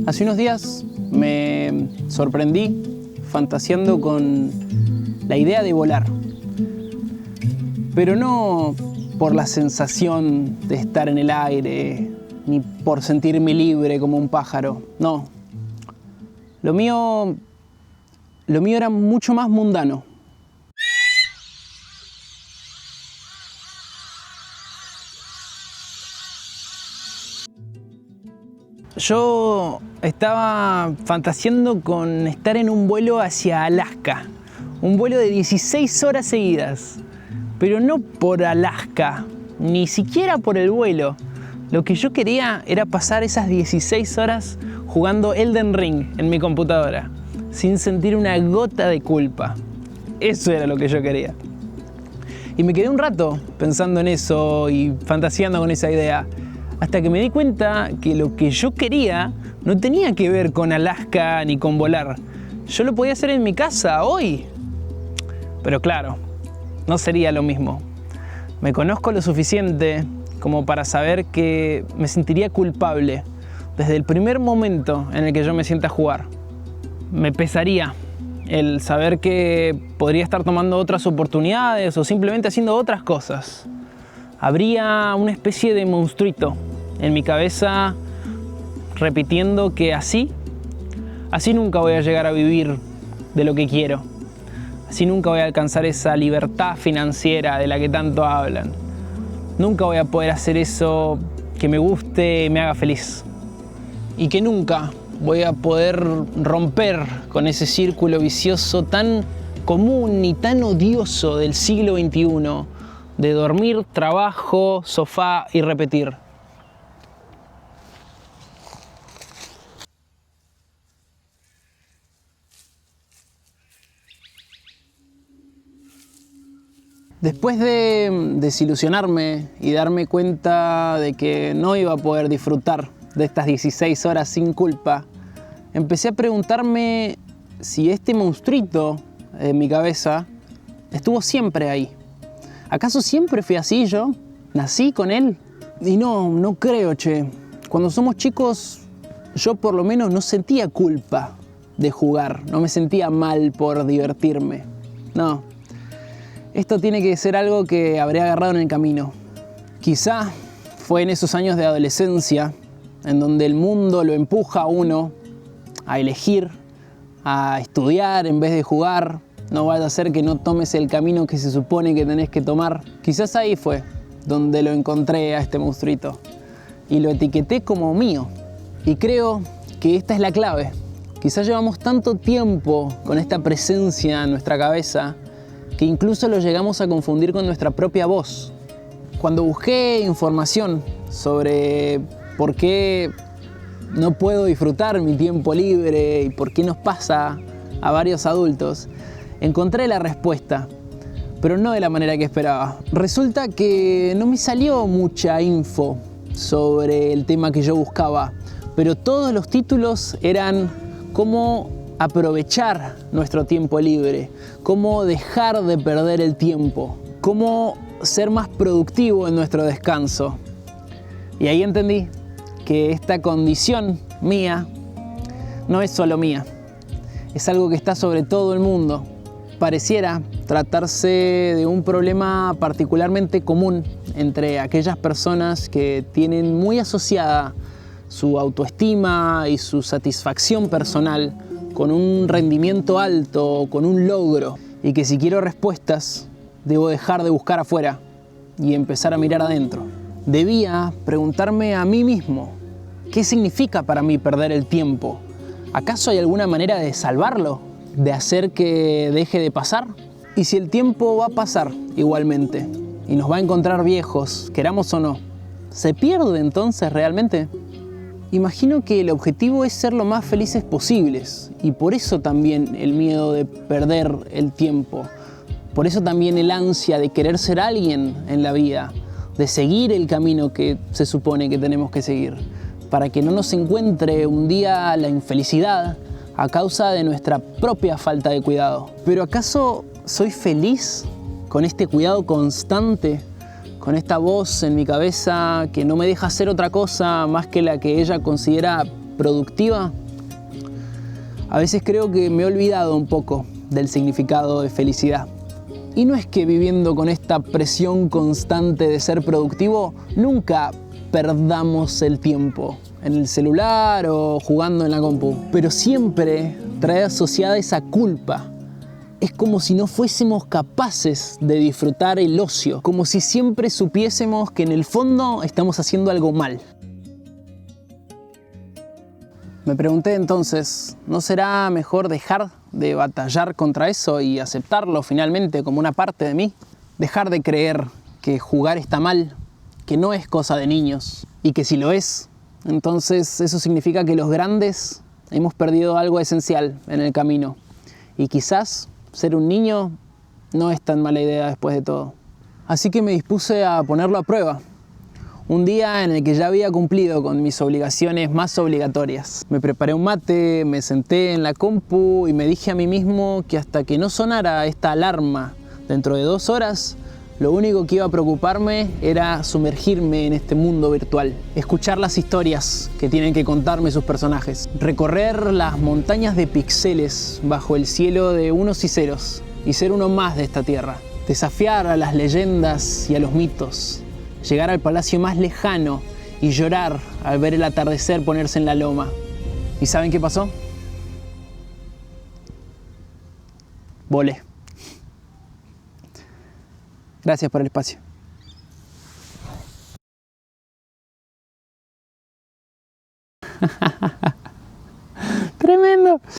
Hace unos días me sorprendí fantaseando con la idea de volar, pero no por la sensación de estar en el aire, ni por sentirme libre como un pájaro, no. Lo mío era mucho más mundano. Yo estaba fantaseando con estar en un vuelo hacia Alaska, un vuelo de 16 horas seguidas, pero no por Alaska, ni siquiera por el vuelo. Lo que yo quería era pasar esas 16 horas jugando Elden Ring en mi computadora, sin sentir una gota de culpa. Eso era lo que yo quería. Y me quedé un rato pensando en eso y fantaseando con esa idea, hasta que me di cuenta que lo que yo quería no tenía que ver con Alaska ni con volar. Yo lo podía hacer en mi casa, hoy. Pero claro, no sería lo mismo. Me conozco lo suficiente como para saber que me sentiría culpable desde el primer momento en el que yo me sienta a jugar. Me pesaría el saber que podría estar tomando otras oportunidades o simplemente haciendo otras cosas. Habría una especie de monstruito en mi cabeza repitiendo que así nunca voy a llegar a vivir de lo que quiero. Así nunca voy a alcanzar esa libertad financiera de la que tanto hablan. Nunca voy a poder hacer eso que me guste y me haga feliz. Y que nunca voy a poder romper con ese círculo vicioso tan común y tan odioso del siglo XXI, de dormir, trabajo, sofá y repetir. Después de desilusionarme y darme cuenta de que no iba a poder disfrutar de estas 16 horas sin culpa, empecé a preguntarme si este monstruito en mi cabeza estuvo siempre ahí. ¿Acaso siempre fui así yo? ¿Nací con él? Y no creo, che. Cuando somos chicos, yo por lo menos no sentía culpa de jugar. No me sentía mal por divertirme. No. Esto tiene que ser algo que habré agarrado en el camino. Quizá fue en esos años de adolescencia, en donde el mundo lo empuja a uno a elegir, a estudiar en vez de jugar. No vaya a ser que no tomes el camino que se supone que tenés que tomar. Quizás ahí fue donde lo encontré a este monstruito y lo etiqueté como mío. Y creo que esta es la clave. Quizás llevamos tanto tiempo con esta presencia en nuestra cabeza que incluso lo llegamos a confundir con nuestra propia voz. Cuando busqué información sobre por qué no puedo disfrutar mi tiempo libre y por qué nos pasa a varios adultos, encontré la respuesta, pero no de la manera que esperaba. Resulta que no me salió mucha info sobre el tema que yo buscaba, pero todos los títulos eran cómo aprovechar nuestro tiempo libre, cómo dejar de perder el tiempo, cómo ser más productivo en nuestro descanso. Y ahí entendí que esta condición mía no es solo mía, es algo que está sobre todo el mundo. Pareciera tratarse de un problema particularmente común entre aquellas personas que tienen muy asociada su autoestima y su satisfacción personal con un rendimiento alto, con un logro, y que si quiero respuestas, debo dejar de buscar afuera y empezar a mirar adentro. Debía preguntarme a mí mismo, ¿qué significa para mí perder el tiempo? ¿Acaso hay alguna manera de salvarlo? ¿De hacer que deje de pasar? ¿Y si el tiempo va a pasar igualmente y nos va a encontrar viejos, queramos o no, ¿se pierde entonces realmente? Imagino que el objetivo es ser lo más felices posibles y por eso también el miedo de perder el tiempo. Por eso también el ansia de querer ser alguien en la vida, de seguir el camino que se supone que tenemos que seguir, para que no nos encuentre un día la infelicidad a causa de nuestra propia falta de cuidado. ¿Pero acaso soy feliz con este cuidado constante? Con esta voz en mi cabeza que no me deja hacer otra cosa más que la que ella considera productiva, a veces creo que me he olvidado un poco del significado de felicidad. Y no es que viviendo con esta presión constante de ser productivo, nunca perdamos el tiempo en el celular o jugando en la compu, pero siempre trae asociada esa culpa. Es como si no fuésemos capaces de disfrutar el ocio, como si siempre supiésemos que en el fondo estamos haciendo algo mal. Me pregunté entonces, ¿no será mejor dejar de batallar contra eso y aceptarlo finalmente como una parte de mí? Dejar de creer que jugar está mal, que no es cosa de niños y que si lo es, entonces eso significa que los grandes hemos perdido algo esencial en el camino. Y quizás ser un niño no es tan mala idea después de todo. Así que me dispuse a ponerlo a prueba. Un día en el que ya había cumplido con mis obligaciones más obligatorias. Me preparé un mate, me senté en la compu y me dije a mí mismo que hasta que no sonara esta alarma dentro de 2 horas, lo único que iba a preocuparme era sumergirme en este mundo virtual. Escuchar las historias que tienen que contarme sus personajes. Recorrer las montañas de píxeles bajo el cielo de unos y ceros y ser uno más de esta tierra. Desafiar a las leyendas y a los mitos. Llegar al palacio más lejano y llorar al ver el atardecer ponerse en la loma. ¿Y saben qué pasó? Volé. Gracias por el espacio.